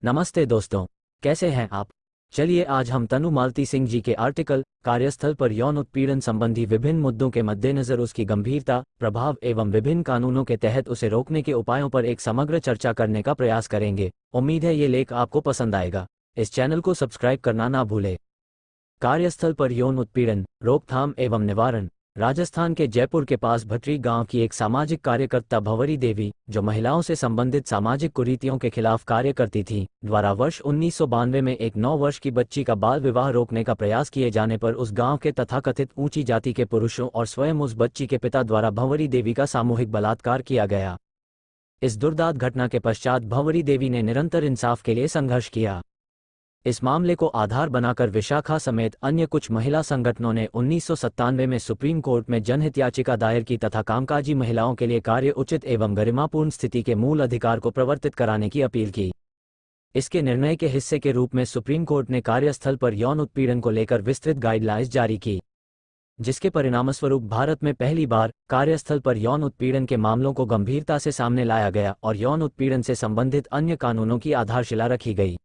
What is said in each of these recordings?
नमस्ते दोस्तों, कैसे हैं आप? चलिए आज हम तनु मालती सिंह जी के आर्टिकल कार्यस्थल पर यौन उत्पीड़न संबंधी विभिन्न मुद्दों के मद्देनज़र उसकी गंभीरता, प्रभाव एवं विभिन्न कानूनों के तहत उसे रोकने के उपायों पर एक समग्र चर्चा करने का प्रयास करेंगे। उम्मीद है ये लेख आपको पसंद आएगा। इस चैनल को सब्सक्राइब करना ना भूलें। कार्यस्थल पर यौन उत्पीड़न, रोकथाम एवं निवारण। राजस्थान के जयपुर के पास भटरी गांव की एक सामाजिक कार्यकर्ता भंवरी देवी, जो महिलाओं से संबंधित सामाजिक कुरीतियों के खिलाफ कार्य करती थी, द्वारा वर्ष 1992 में एक 9 वर्ष की बच्ची का बाल विवाह रोकने का प्रयास किए जाने पर उस गांव के तथाकथित ऊंची जाति के पुरुषों और स्वयं उस बच्ची के पिता द्वारा भंवरी देवी का सामूहिक बलात्कार किया गया। इस दुर्दांत घटना के पश्चात भंवरी देवी ने निरंतर इंसाफ के लिए संघर्ष किया। इस मामले को आधार बनाकर विशाखा समेत अन्य कुछ महिला संगठनों ने 1997 में सुप्रीम कोर्ट में जनहित याचिका दायर की तथा कामकाजी महिलाओं के लिए कार्य उचित एवं गरिमापूर्ण स्थिति के मूल अधिकार को प्रवर्तित कराने की अपील की। इसके निर्णय के हिस्से के रूप में सुप्रीम कोर्ट ने कार्यस्थल पर यौन उत्पीड़न को लेकर विस्तृत गाइडलाइंस जारी की, जिसके परिणामस्वरूप भारत में पहली बार कार्यस्थल पर यौन उत्पीड़न के मामलों को गंभीरता से सामने लाया गया और यौन उत्पीड़न से संबंधित अन्य कानूनों की आधारशिला रखी गई।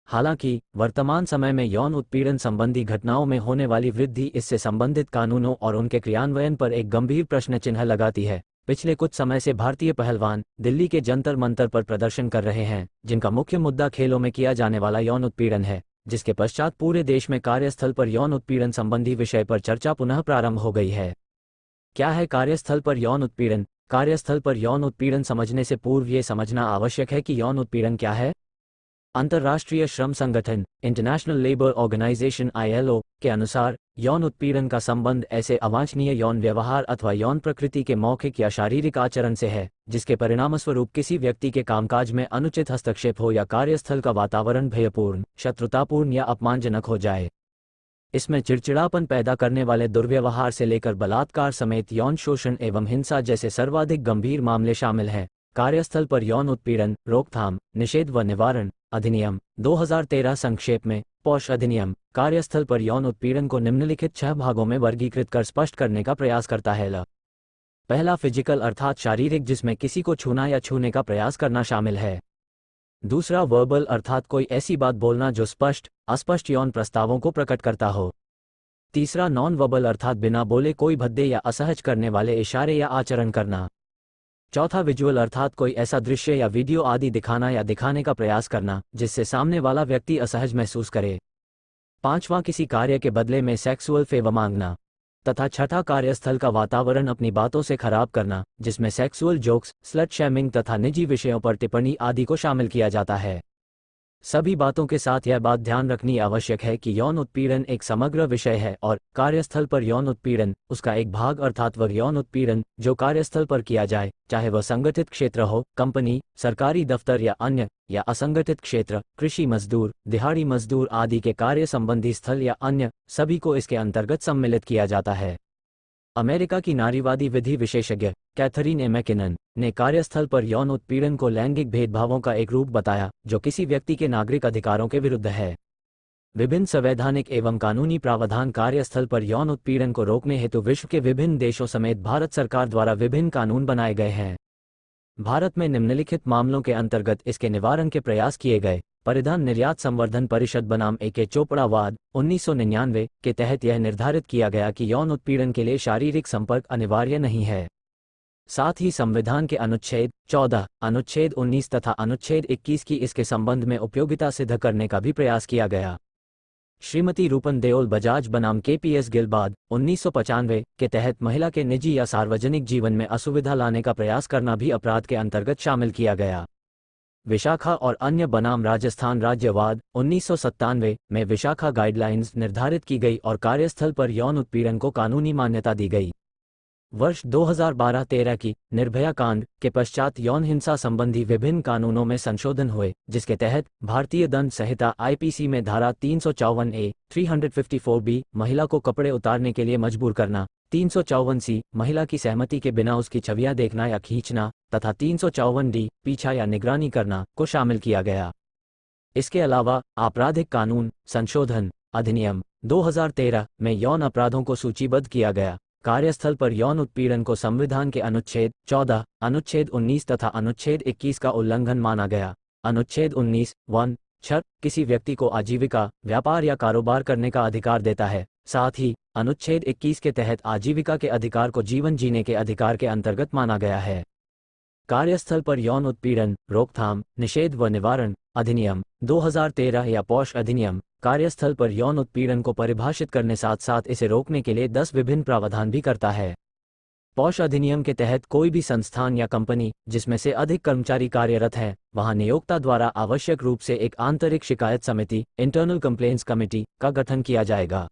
हालांकि वर्तमान समय में यौन उत्पीड़न संबंधी घटनाओं में होने वाली वृद्धि इससे संबंधित कानूनों और उनके क्रियान्वयन पर एक गंभीर प्रश्न चिन्ह लगाती है। पिछले कुछ समय से भारतीय पहलवान दिल्ली के जंतर मंतर पर प्रदर्शन कर रहे हैं, जिनका मुख्य मुद्दा खेलों में किया जाने वाला यौन उत्पीड़न है, जिसके पश्चात पूरे देश में कार्यस्थल पर यौन उत्पीड़न संबंधी विषय पर चर्चा पुनः प्रारंभ हो गई है। क्या है कार्यस्थल पर यौन उत्पीड़न? कार्यस्थल पर यौन उत्पीड़न समझने से पूर्व ये समझना आवश्यक है कि यौन उत्पीड़न क्या है। अंतर्राष्ट्रीय श्रम संगठन इंटरनेशनल लेबर ऑर्गेनाइजेशन (ILO) के अनुसार यौन उत्पीड़न का संबंध ऐसे अवांछनीय यौन व्यवहार अथवा यौन प्रकृति के मौखिक या शारीरिक आचरण से है, जिसके परिणामस्वरूप किसी व्यक्ति के कामकाज में अनुचित हस्तक्षेप हो या कार्यस्थल का वातावरण भयपूर्ण, शत्रुतापूर्ण या अपमानजनक हो जाए। इसमें चिड़चिड़ापन पैदा करने वाले दुर्व्यवहार से लेकर बलात्कार समेत यौन शोषण एवं हिंसा जैसे सर्वाधिक गंभीर मामले शामिल हैं। कार्यस्थल पर यौन उत्पीड़न, रोकथाम, निषेध व निवारण अधिनियम 2013 संक्षेप में पॉश अधिनियम कार्यस्थल पर यौन उत्पीड़न को निम्नलिखित 6 भागों में वर्गीकृत कर स्पष्ट करने का प्रयास करता है। पहला फिजिकल अर्थात शारीरिक, जिसमें किसी को छूना या छूने का प्रयास करना शामिल है। दूसरा वर्बल अर्थात कोई ऐसी बात बोलना जो स्पष्ट, अस्पष्ट यौन प्रस्तावों को प्रकट करता हो। तीसरा नॉन वर्बल अर्थात बिना बोले कोई भद्दे या असहज करने वाले इशारे या आचरण करना। चौथा विजुअल अर्थात कोई ऐसा दृश्य या वीडियो आदि दिखाना या दिखाने का प्रयास करना जिससे सामने वाला व्यक्ति असहज महसूस करे। पांचवां किसी कार्य के बदले में सेक्सुअल फेवर मांगना। तथा छठा कार्यस्थल का वातावरण अपनी बातों से खराब करना, जिसमें सेक्सुअल जोक्स, स्लट शेमिंग तथा निजी विषयों पर टिप्पणी आदि को शामिल किया जाता है। सभी बातों के साथ यह बात ध्यान रखनी आवश्यक है कि यौन उत्पीड़न एक समग्र विषय है और कार्यस्थल पर यौन उत्पीड़न उसका एक भाग अर्थात वह यौन उत्पीड़न जो कार्यस्थल पर किया जाए, चाहे वह संगठित क्षेत्र हो, कंपनी, सरकारी दफ्तर या अन्य, या असंगठित क्षेत्र, कृषि मजदूर, दिहाड़ी मजदूर आदि के कार्य संबंधी स्थल या अन्य, सभी को इसके अंतर्गत सम्मिलित किया जाता है। अमेरिका की नारीवादी विधि विशेषज्ञ कैथरीन ए मैकिनन ने कार्यस्थल पर यौन उत्पीड़न को लैंगिक भेदभावों का एक रूप बताया जो किसी व्यक्ति के नागरिक अधिकारों के विरुद्ध है। विभिन्न संवैधानिक एवं कानूनी प्रावधान कार्यस्थल पर यौन उत्पीड़न को रोकने हेतु विश्व के विभिन्न देशों समेत भारत सरकार द्वारा विभिन्न कानून बनाए गए हैं। भारत में निम्नलिखित मामलों के अंतर्गत इसके निवारण के प्रयास किए गए। परिधान निर्यात संवर्धन परिषद बनाम A.K. चोपड़ा वाद 1999 के तहत यह निर्धारित किया गया कि यौन उत्पीड़न के लिए शारीरिक संपर्क अनिवार्य नहीं है। साथ ही संविधान के अनुच्छेद 14, अनुच्छेद 19 तथा अनुच्छेद 21 की इसके संबंध में उपयोगिता सिद्ध करने का भी प्रयास किया गया। श्रीमती रूपन देओल बजाज बनाम KPS गिलबाद 1995 के तहत महिला के निजी या सार्वजनिक जीवन में असुविधा लाने का प्रयास करना भी अपराध के अंतर्गत शामिल किया गया। विशाखा और अन्य बनाम राजस्थान राज्यवाद 1997 में विशाखा गाइडलाइंस निर्धारित की गई और कार्यस्थल पर यौन उत्पीड़न को कानूनी मान्यता दी गई। वर्ष 2012-13 की निर्भया कांड के पश्चात यौन हिंसा संबंधी विभिन्न कानूनों में संशोधन हुए, जिसके तहत भारतीय दंड संहिता IPC में धारा 354A, 354B महिला को कपड़े उतारने के लिए मजबूर करना, 354C महिला की सहमति के बिना उसकी छवियां देखना या खींचना तथा 354D पीछा या निगरानी करना को शामिल किया गया। इसके अलावा आपराधिक कानून संशोधन अधिनियम 2013 में यौन अपराधों को सूचीबद्ध किया गया। कार्यस्थल पर यौन उत्पीड़न को संविधान के अनुच्छेद 14, अनुच्छेद 19 तथा अनुच्छेद 21 का उल्लंघन माना गया। अनुच्छेद 19(1) किसी व्यक्ति को आजीविका, व्यापार या कारोबार करने का अधिकार देता है। साथ ही अनुच्छेद 21 के तहत आजीविका के अधिकार को जीवन जीने के अधिकार के अंतर्गत माना गया है। कार्यस्थल पर यौन उत्पीड़न, रोकथाम, निषेध व निवारण अधिनियम 2013 या पॉश अधिनियम कार्यस्थल पर यौन उत्पीड़न को परिभाषित करने साथ साथ इसे रोकने के लिए 10 विभिन्न प्रावधान भी करता है। पॉश अधिनियम के तहत कोई भी संस्थान या कंपनी जिसमें से अधिक कर्मचारी कार्यरत हैं, वहां नियोक्ता द्वारा आवश्यक रूप से एक आंतरिक शिकायत समिति इंटरनल कंप्लेंट्स कमेटी का गठन किया जाएगा।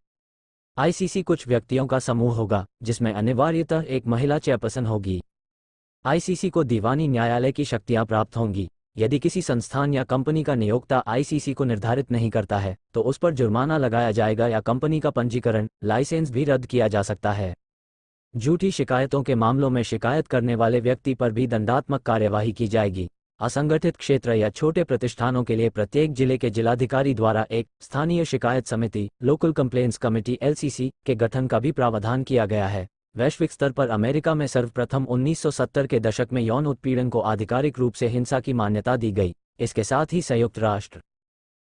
आईसीसी कुछ व्यक्तियों का समूह होगा जिसमें अनिवार्यतः एक महिला चेयरपर्सन होगी। आईसीसी को दीवानी न्यायालय की शक्तियां प्राप्त होंगी। यदि किसी संस्थान या कंपनी का नियोक्ता आईसीसी को निर्धारित नहीं करता है तो उस पर जुर्माना लगाया जाएगा या कंपनी का पंजीकरण, लाइसेंस भी रद्द किया जा सकता है। झूठी शिकायतों के मामलों में शिकायत करने वाले व्यक्ति पर भी दंडात्मक कार्यवाही की जाएगी। असंगठित क्षेत्र या छोटे प्रतिष्ठानों के लिए प्रत्येक जिले के जिलाधिकारी द्वारा एक स्थानीय शिकायत समिति लोकल कंप्लेंट्स कमेटी एलसीसी के गठन का भी प्रावधान किया गया है। वैश्विक स्तर पर अमेरिका में सर्वप्रथम 1970 के दशक में यौन उत्पीड़न को आधिकारिक रूप से हिंसा की मान्यता दी गई। इसके साथ ही संयुक्त राष्ट्र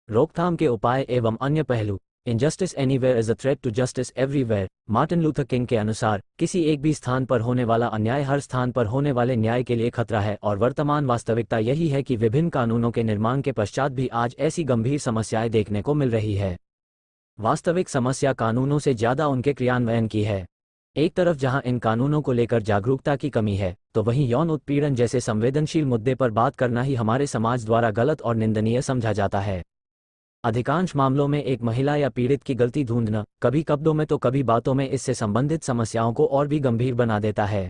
रोकथाम के उपाय एवं अन्य पहलू injustice anywhere is a threat to justice everywhere Martin Luther King के अनुसार किसी एक भी स्थान पर होने वाला अन्याय हर स्थान पर होने वाले न्याय के लिए खतरा है और वर्तमान वास्तविकता यही है कि विभिन्न कानूनों के निर्माण के पश्चात भी आज ऐसी गंभीर समस्याएं देखने को मिल रही है। वास्तविक समस्या कानूनों से ज्यादा उनके क्रियान्वयन की है। एक तरफ जहां इन कानूनों को लेकर जागरूकता की कमी है तो वहीं यौन उत्पीड़न जैसे संवेदनशील मुद्दे पर बात करना ही हमारे समाज द्वारा गलत और निंदनीय समझा जाता है। अधिकांश मामलों में एक महिला या पीड़ित की गलती ढूंढना, कभी शब्दों में तो कभी बातों में, इससे संबंधित समस्याओं को और भी गंभीर बना देता है।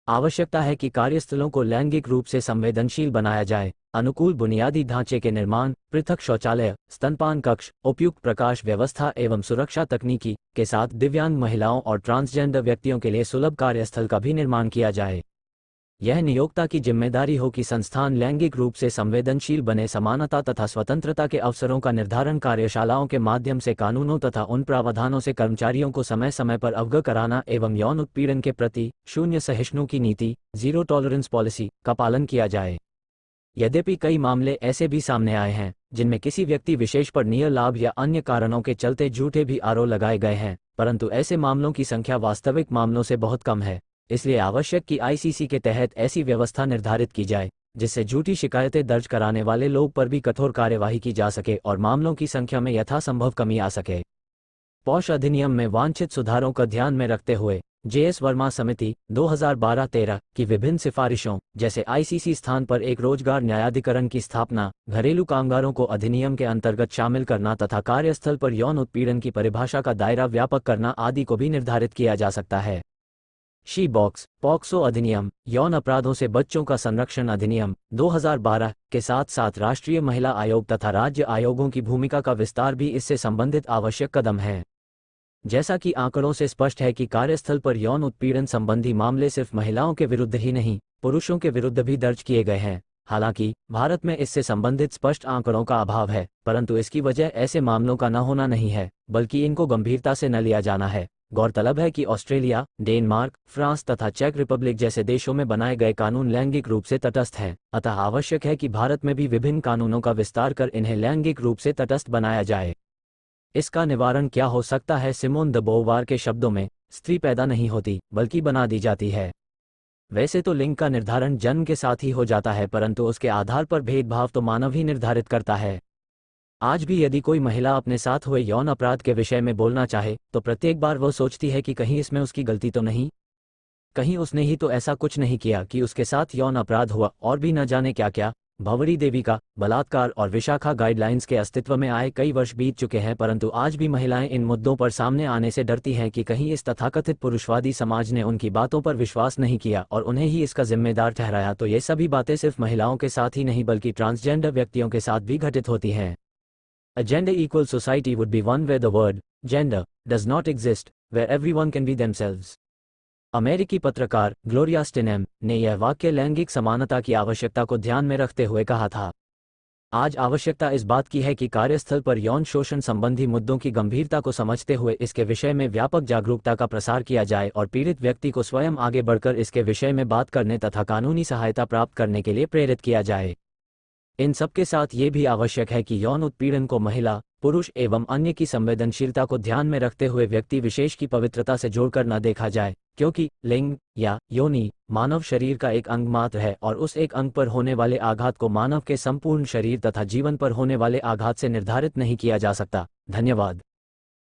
आवश्यकता है कि कार्यस्थलों को लैंगिक रूप से संवेदनशील बनाया जाए। अनुकूल बुनियादी ढांचे के निर्माण, पृथक शौचालय, स्तनपान कक्ष, उपयुक्त प्रकाश व्यवस्था एवं सुरक्षा तकनीकी के साथ दिव्यांग महिलाओं और ट्रांसजेंडर व्यक्तियों के लिए सुलभ कार्यस्थल का भी निर्माण किया जाए। यह नियोक्ता की जिम्मेदारी हो कि संस्थान लैंगिक रूप से संवेदनशील बने। समानता तथा स्वतंत्रता के अवसरों का निर्धारण कार्यशालाओं के माध्यम से कानूनों तथा उन प्रावधानों से कर्मचारियों को समय समय पर अवगत कराना एवं यौन उत्पीड़न के प्रति शून्य सहिष्णु की नीति जीरो टॉलरेंस पॉलिसी का पालन किया जाए। यद्यपि कई मामले ऐसे भी सामने आए हैं जिनमें किसी व्यक्ति विशेष पर नियर लाभ या अन्य कारणों के चलते झूठे भी आरोप लगाए गए हैं, परंतु ऐसे मामलों की संख्या वास्तविक मामलों से बहुत कम है। इसलिए आवश्यक कि आईसीसी के तहत ऐसी व्यवस्था निर्धारित की जाए जिससे झूठी शिकायतें दर्ज कराने वाले लोग पर भी कठोर कार्यवाही की जा सके और मामलों की संख्या में यथासंभव कमी आ सके। पॉश अधिनियम में वांछित सुधारों का ध्यान में रखते हुए जेएस वर्मा समिति 2012-13 की विभिन्न सिफारिशों जैसे आईसीसी स्थान पर एक रोजगार न्यायाधिकरण की स्थापना, घरेलू कामगारों को अधिनियम के अंतर्गत शामिल करना तथा कार्यस्थल पर यौन उत्पीड़न की परिभाषा का दायरा व्यापक करना आदि को भी निर्धारित किया जा सकता है। शी बॉक्स पॉक्सो अधिनियम, यौन अपराधों से बच्चों का संरक्षण अधिनियम 2012 के साथ साथ राष्ट्रीय महिला आयोग तथा राज्य आयोगों की भूमिका का विस्तार भी इससे संबंधित आवश्यक कदम है। जैसा कि आंकड़ों से स्पष्ट है कि कार्यस्थल पर यौन उत्पीड़न संबंधी मामले सिर्फ महिलाओं के विरुद्ध ही नहीं, पुरुषों के विरुद्ध भी दर्ज किए गए हैं। हालांकि भारत में इससे संबंधित स्पष्ट आंकड़ों का अभाव है, परंतु इसकी वजह ऐसे मामलों का न होना नहीं है, बल्कि इनको गंभीरता से न लिया जाना है। गौरतलब है कि ऑस्ट्रेलिया, डेनमार्क, फ्रांस तथा चेक रिपब्लिक जैसे देशों में बनाए गए कानून लैंगिक रूप से तटस्थ हैं, अतः आवश्यक है कि भारत में भी विभिन्न कानूनों का विस्तार कर इन्हें लैंगिक रूप से तटस्थ बनाया जाए। इसका निवारण क्या हो सकता है? सिमोन द बोवार के शब्दों में, स्त्री पैदा नहीं होती बल्कि बना दी जाती है। वैसे तो लिंग का निर्धारण जन्म के साथ ही हो जाता है, परंतु उसके आधार पर भेदभाव तो मानव ही निर्धारित करता है। आज भी यदि कोई महिला अपने साथ हुए यौन अपराध के विषय में बोलना चाहे तो प्रत्येक बार वह सोचती है कि कहीं इसमें उसकी गलती तो नहीं, कहीं उसने ही तो ऐसा कुछ नहीं किया कि उसके साथ यौन अपराध हुआ, और भी न जाने क्या क्या। भंवरी देवी का बलात्कार और विशाखा गाइडलाइंस के अस्तित्व में आए कई वर्ष बीत चुके हैं, परंतु आज भी महिलाएं इन मुद्दों पर सामने आने से डरती हैं कि कहीं इस तथाकथित पुरुषवादी समाज ने उनकी बातों पर विश्वास नहीं किया और उन्हें ही इसका जिम्मेदार ठहराया। तो ये सभी बातें सिर्फ महिलाओं के साथ ही नहीं बल्कि ट्रांसजेंडर व्यक्तियों के साथ भी घटित होती हैं। A gender-equal society would be one where the word gender does not exist, where everyone can be themselves. अमेरिकी पत्रकार ग्लोरिया स्टिनेम ने यह वाक्य लैंगिक समानता की आवश्यकता को ध्यान में रखते हुए कहा था। आज आवश्यकता इस बात की है कि कार्यस्थल पर यौन शोषण संबंधी मुद्दों की गंभीरता को समझते हुए इसके विषय में व्यापक जागरूकता का प्रसार किया जाए और पीड़ित व्यक्ति को स्वयं आगे बढ़कर इसके विषय में बात करने तथा कानूनी सहायता प्राप्त करने के लिए प्रेरित किया जाए। इन सबके साथ ये भी आवश्यक है कि यौन उत्पीड़न को महिला, पुरुष एवं अन्य की संवेदनशीलता को ध्यान में रखते हुए व्यक्ति विशेष की पवित्रता से जोड़कर न देखा जाए, क्योंकि लिंग या योनि मानव शरीर का एक अंग मात्र है और उस एक अंग पर होने वाले आघात को मानव के संपूर्ण शरीर तथा जीवन पर होने वाले आघात से निर्धारित नहीं किया जा सकता। धन्यवाद।